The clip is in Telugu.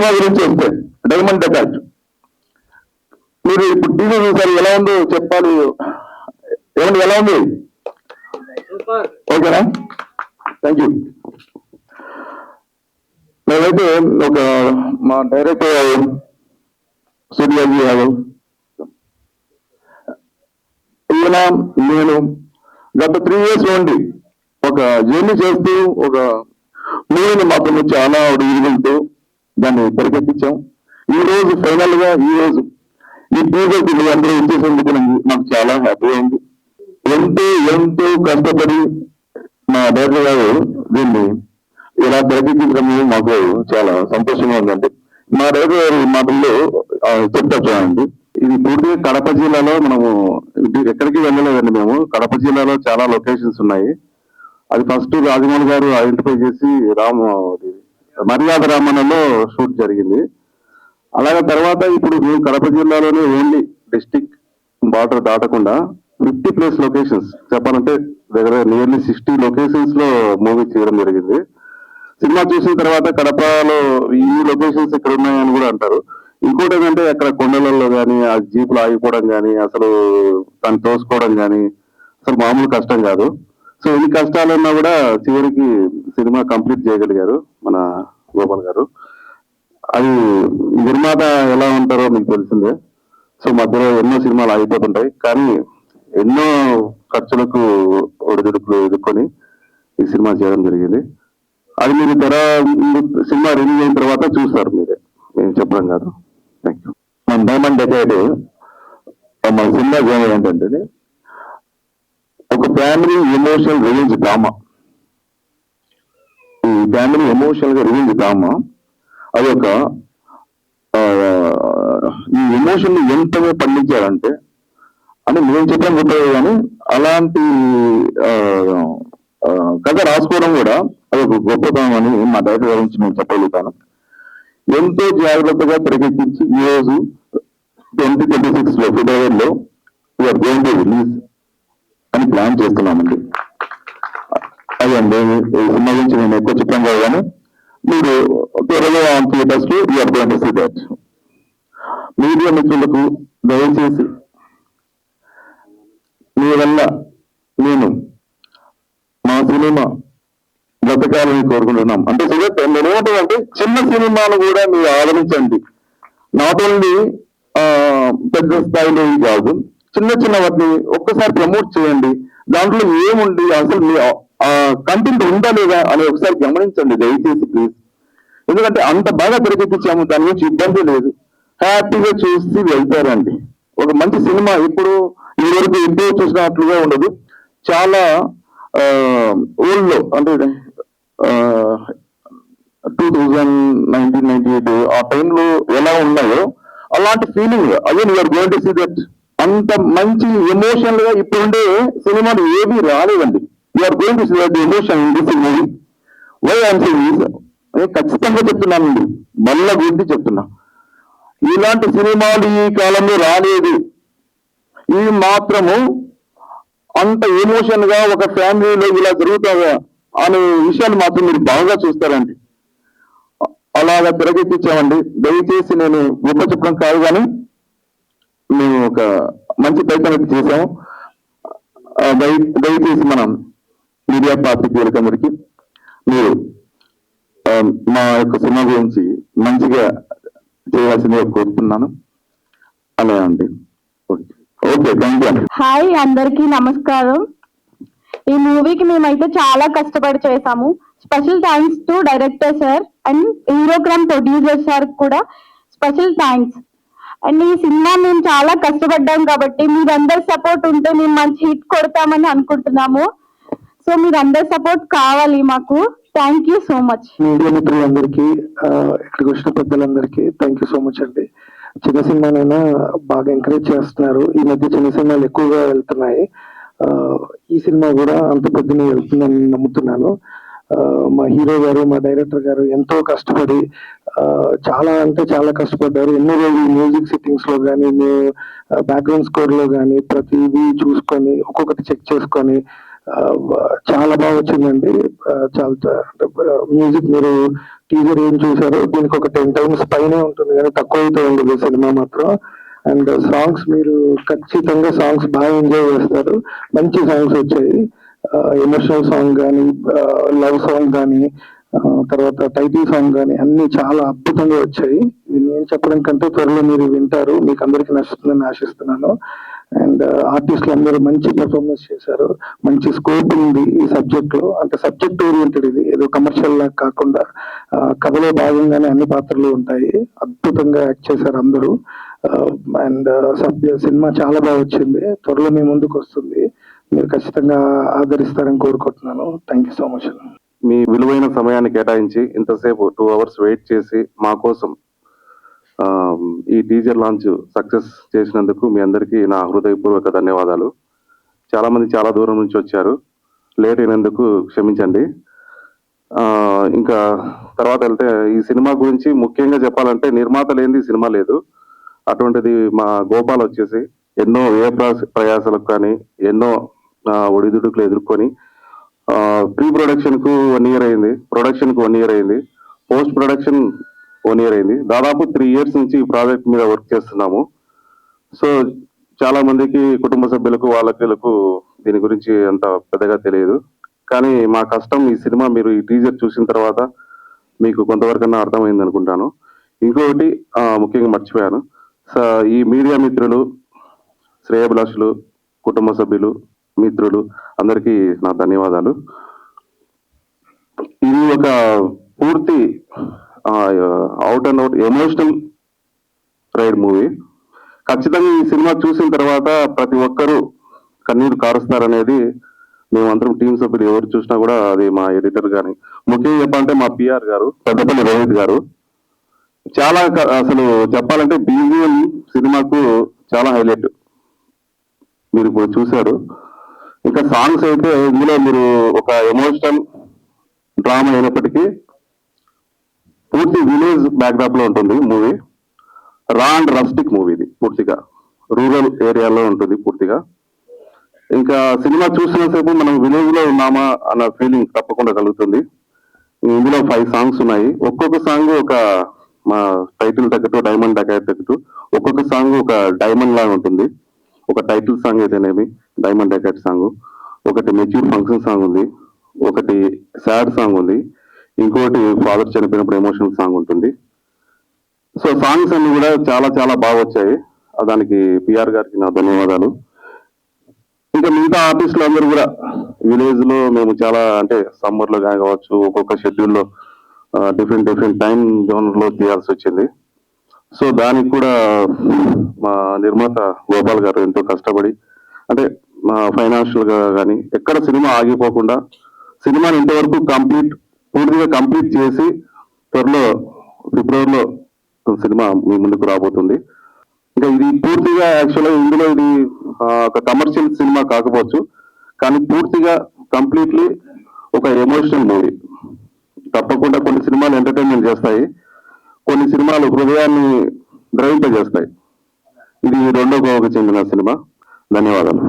సినిమా గురించి వస్తే డైమండ్ డకాట్. మీరు ఇప్పుడు టీవీ చూసారు, ఎలా ఉందో చెప్పాలి. ఏమండి, ఎలా ఉంది? ఓకేనా? Thank you. మేమైతే ఒక మా డైరెక్టర్ సూర్యాజీ యాదవ్, ఈయన నేను గత 3 years నుండి ఒక జర్నీ చేస్తూ ఒక మూవీని మాత్రం చాలా అడుగుతూ దాన్ని తెరకెక్కించాం. ఈ రోజు ఫైనల్ గా ఈ రోజు ఈ టీజర్ అందరూ ఇచ్చేసేందుకు నాకు చాలా హ్యాపీగా ఉంది. ఎంతో కష్టపడి మా డైరెక్టర్ గారు దీన్ని ఇలా తెరకెక్కించడం మాకు చాలా సంతోషంగా ఉందండి. మా డైరెక్టర్ గారి మాటల్లో చెప్తా చూడండి. ఇది పూర్తిగా కడప జిల్లాలో మనము ఎక్కడికి వెళ్ళలేదండి. మేము కడప జిల్లాలో చాలా లొకేషన్స్ ఉన్నాయి. అది ఫస్ట్ రాజమౌళి గారు ఐడెంటిఫై చేసి మర్యాద రామన్నలో షూట్ జరిగింది. అలాగే తర్వాత ఇప్పుడు మేము కడప జిల్లాలోనే ఓన్లీ డిస్టిక్ బార్డర్ దాటకుండా 50+ లొకేషన్స్ చెప్పాలంటే దగ్గర నియర్లీ 60 లొకేషన్స్ లో మూవీ చేయడం జరిగింది. సినిమా చూసిన తర్వాత కడపలో ఈ లొకేషన్స్ ఇక్కడ ఉన్నాయని కూడా అంటారు. ఇంకోటి ఏంటంటే అక్కడ కొండలలో కానీ ఆ జీపులు ఆగిపోవడం కానీ అసలు తను తోసుకోవడం కానీ అసలు మామూలు కష్టం కాదు. సో ఎన్ని కష్టాలున్నా కూడా చివరికి సినిమా కంప్లీట్ చేయగలిగారు మన గోపాల్ గారు. అది నిర్మాత ఎలా ఉంటారో మీకు తెలిసిందే. సో మధ్యలో ఎన్నో సినిమాలు ఆగిపోతుంటాయి, కానీ ఎన్నో ఖర్చులకు ఒడిదుడుకులు ఎదుర్కొని ఈ సినిమా చేయడం జరిగింది. అది మీరు సినిమా రిలీజ్ అయిన తర్వాత చూస్తారు మీరే, మేము చెప్పడం కాదు. Thank you. మన డైమండ్ డెకైడ్ మన సినిమా జోన్ ఏంటంటే ఒక ఫ్యామిలీ ఎమోషనల్ రివెంజ్ డ్రామా. ఈ ఫ్యామిలీ ఎమోషనల్ గా రివెంజ్ డ్రామా అది ఒక ఈ ఎమోషన్ ఎంతగా పండించారంటే అని మేము చెప్పడం గొప్పది, కానీ అలాంటి కథ రాసుకోవడం కూడా అది ఒక గొప్పతనం అని మా డైరెక్టర్ గురించి నేను చెప్పగలుగుతాను. ఎంతో జాగ్రత్తగా తెరకెక్కించి ఈ రోజు 2026 ఫిబ్రవరిలో వీఆర్ గోయింగ్ టు రిలీజ్ అని ప్లాన్ చేస్తున్నామండి. అదండి ఈ సినిమా గురించి నేను ఎక్కువ చెప్పాను కాదు, కానీ మీరు త్వరలో థియేటర్స్ కి we are going to see that. Media మిత్రులకు దయచేసి మీ వల్ల నేను మా సినిమా బ్రతకాలని కోరుకుంటున్నాం. అంటే నేనేమంటానంటే చిన్న సినిమాను కూడా మీరు ఆదరించండి. నాట్ ఓన్లీ పెద్ద స్థాయిలో కాదు, చిన్న వాటిని ఒక్కసారి ప్రమోట్ చేయండి. దాంట్లో ఏముంది, అసలు మీ కంటెంట్ ఉందా లేదా అని ఒకసారి గమనించండి దయచేసి ప్లీజ్. ఎందుకంటే అంత బాగా తెరకెక్కించాము, దాని గురించి ఇబ్బంది లేదు. హ్యాపీగా చూసి వెళ్తారండి. ఒక మంచి సినిమా ఇప్పుడు ఈ వరకు ఎప్పుడో చూసినట్లుగా ఉండదు. చాలా ఓల్డ్ లో అంటే 2019-98 ఆ టైంలో ఎలా ఉన్నాయో అలాంటి feeling again you are going to see that. అంత మంచి ఎమోషనల్ గా ఇప్పుడుండే సినిమాలు ఏవి రాలేదండి. You are going to see that emotion in this movie. Why I'm saying ఖచ్చితంగా చెప్తున్నానండి, మళ్ళా గురించి చెప్తున్నా, ఇలాంటి సినిమాలు ఈ కాలంలో రాలేదు. ఇవి మాత్రము అంత ఎమోషన్ గా ఒక ఫ్యామిలీలో ఇలా జరుగుతాయా అనే విషయాలు మాత్రం మీరు బాగా చూస్తారండి. అలాగా తెరకెక్కించామండి. దయచేసి నేను గొప్ప చెప్పడం కాదు, కానీ మేము ఒక మంచి ప్రయత్నం చేసాము. దయచేసి మనం మీడియా పాత్రికేయులకందరికీ మీరు మా యొక్క సినిమా గురించి మంచిగా చేయాల్సిందిగా కోరుతున్నాను. అలా అండి. Okay, thank you. హాయ్, అందరికీ నమస్కారం. ఈ మూవీకి మేమైతే చాలా కష్టపడి చేసాము. Special thanks to director sir and హీరోగ్రామ్ ప్రొడ్యూసర్ సార్ కూడా స్పెషల్ థ్యాంక్స్. అండ్ ఈ సినిమా మేము చాలా కష్టపడ్డాం కాబట్టి మీరందరి సపోర్ట్ ఉంటే మేము మంచి హిట్ కొడతామని అనుకుంటున్నాము. సో మీరందరి సపోర్ట్ కావాలి మాకు. Thank you so much. Media మిత్రులందరికీ, ఇక్కడికి వచ్చిన పెద్దలందరికీ థ్యాంక్ యూ సో మచ్ అండి. చిన్న సినిమానైనా బాగా ఎంకరేజ్ చేస్తున్నారు. ఈ మధ్య చిన్న సినిమాలు ఎక్కువగా వెళ్తున్నాయి. ఈ సినిమా కూడా అంత పెద్దనే వెళ్తుందని నమ్ముతున్నాను. మా హీరో గారు, మా డైరెక్టర్ గారు ఎంతో కష్టపడి చాలా అంటే చాలా కష్టపడ్డారు. ఎన్నో రోజులు మ్యూజిక్ సెట్టింగ్స్ లో కానీ, బ్యాక్గ్రౌండ్ స్కోర్ లో కానీ ప్రతిదీ చూసుకొని ఒక్కొక్కటి చెక్ చేసుకొని చాలా బాగా వచ్చిందండి. చాలా మ్యూజిక్ మీరు టీజర్ ఏం చూసారో దీనికి ఒక 10 times పైనే ఉంటుంది కానీ తక్కువ అయితే ఉండదు సినిమా మాత్రం. అండ్ సాంగ్స్ మీరు ఖచ్చితంగా సాంగ్స్ బాగా ఎంజాయ్ చేస్తారు. మంచి సాంగ్స్ వచ్చాయి. ఎమోషనల్ సాంగ్ కానీ, లవ్ సాంగ్ కానీ, తర్వాత టైటిల్ సాంగ్ కానీ అన్ని చాలా అద్భుతంగా వచ్చాయి. ఇది నేను చెప్పడం కంటే త్వరలో మీరు వింటారు, మీకు అందరికీ నచ్చుతుందని ఆశిస్తున్నాను. అండ్ ఆర్టిస్టులు అందరూ మంచి పెర్ఫార్మెన్స్ చేశారు. మంచి స్కోప్ ఉంది ఈ సబ్జెక్ట్ లో. అంటే సబ్జెక్ట్ ఓరియంటెడ్, ఇది ఏదో కమర్షియల్ లా కాకుండా కథలో భాగంగానే అన్ని పాత్రలు ఉంటాయి. అద్భుతంగా యాక్ట్ చేశారు అందరూ. అండ్ సినిమా చాలా బాగా వచ్చింది. త్వరలో మీ ముందుకు వస్తుంది. మీరు ఖచ్చితంగా ఆదరిస్తారని కోరుకుంటున్నాను. Thank you so much. మీ విలువైన సమయాన్ని కేటాయించి ఇంతసేపు 2 hours వెయిట్ చేసి మా కోసం ఈ టీజర్ లాంచ్ సక్సెస్ చేసినందుకు మీ అందరికీ నా హృదయపూర్వక ధన్యవాదాలు. చాలా మంది చాలా దూరం నుంచి వచ్చారు, లేట్ అయినందుకు క్షమించండి. ఇంకా తర్వాత వెళ్తే ఈ సినిమా గురించి ముఖ్యంగా చెప్పాలంటే నిర్మాత లేనిది సినిమా లేదు. అటువంటిది మా గోపాల్ వచ్చేసి ఎన్నో ప్రయాసాలకు కానీ ఎన్నో ఒడిదుడుకులు ఎదుర్కొని ప్రీ ప్రొడక్షన్ కు 1 year అయింది, ప్రొడక్షన్ కు 1 year అయింది, పోస్ట్ ప్రొడక్షన్ 1 year అయింది. దాదాపు 3 years నుంచి ఈ ప్రాజెక్ట్ మీద వర్క్ చేస్తున్నాము. సో చాలా మందికి కుటుంబ సభ్యులకు వాళ్ళకు దీని గురించి అంత పెద్దగా తెలియదు. కానీ మా కష్టం ఈ సినిమా మీరు ఈ టీజర్ చూసిన తర్వాత మీకు కొంతవరకన్నా అర్థమైంది అనుకుంటాను. ఇంకొకటి ముఖ్యంగా మర్చిపోయాను, ఈ మీడియా మిత్రులు, శ్రేయభిలాషులు, కుటుంబ సభ్యులు, మిత్రులు అందరికీ నా ధన్యవాదాలు. ఇది ఒక పూర్తి out and out emotional ride movie. ఖచ్చితంగా ఈ సినిమా చూసిన తర్వాత ప్రతి ఒక్కరూ కన్నీరు కారుస్తారనేది మేమందరం టీం సభ్యులు ఎవరు చూసినా కూడా, అది మా ఎడిటర్ కానీ, ముఖ్యంగా చెప్పాలంటే మా పిఆర్ గారు పెద్దపల్లి రోహిత్ గారు చాలా అసలు చెప్పాలంటే BGM సినిమాకు చాలా హైలైట్. మీరు ఇప్పుడు చూశారు. ఇంకా సాంగ్స్ అయితే ఇందులో మీరు ఒక ఎమోషనల్ డ్రామా అయినప్పటికీ పూర్తి విలేజ్ బ్యాక్డ్రాప్ లో ఉంటుంది మూవీ. రా అండ్ రస్టిక్ మూవీ, ఇది పూర్తిగా రూరల్ ఏరియాలో ఉంటుంది పూర్తిగా. ఇంకా సినిమా చూసినంతసేపు మనం విలేజ్ లో ఉన్నామా అన్న ఫీలింగ్ తప్పకుండా కలుగుతుంది. ఇందులో 5 songs ఉన్నాయి. ఒక్కొక్క సాంగ్ ఒక మా టైటిల్ తగ్గట్టు, డైమండ్ డకాయత్ తగ్గట్టు ఒక్కొక్క సాంగ్ ఒక డైమండ్ లాగా ఉంటుంది. ఒక టైటిల్ సాంగ్ అయితేనేమి డైమండ్ డకాయత్ సాంగ్, ఒకటి మెచ్యూర్ ఫంక్షన్ సాంగ్ ఉంది, ఒకటి సాడ్ సాంగ్ ఉంది, ఇంకోటి ఫాదర్ చనిపోయినప్పుడు ఎమోషనల్ సాంగ్ ఉంటుంది. సో సాంగ్స్ అన్ని కూడా చాలా చాలా బాగా వచ్చాయి. దానికి పిఆర్ గారికి నా ధన్యవాదాలు. ఇంకా మిగతా ఆర్టిస్టులు అందరూ కూడా విలేజ్ లో మేము చాలా, అంటే సమ్మర్ లో కావచ్చు, ఒక్కొక్క షెడ్యూల్లో డిఫరెంట్ టైం జోన్ లో చేయాల్సి వచ్చింది. సో దానికి కూడా మా నిర్మాత గోపాల్ గారు ఎంతో కష్టపడి, అంటే మా ఫైనాన్షియల్ గా కానీ ఎక్కడ సినిమా ఆగిపోకుండా సినిమాని ఇంతవరకు పూర్తిగా కంప్లీట్ చేసి త్వరలో ఫిబ్రవరిలో సినిమా మీ ముందుకు రాబోతుంది. ఇంకా ఇది పూర్తిగా యాక్చువల్గా ఇందులో ఇది ఒక కమర్షియల్ సినిమా కాకపోవచ్చు, కానీ పూర్తిగా కంప్లీట్లీ ఒక ఎమోషనల్ మూవీ. తప్పకుండా కొన్ని సినిమాలు ఎంటర్టైన్మెంట్ చేస్తాయి, కొన్ని సినిమాలు హృదయాన్ని ద్రవింపజేస్తాయి. ఇది రెండో కోవకు చెందిన సినిమా. ధన్యవాదాలు.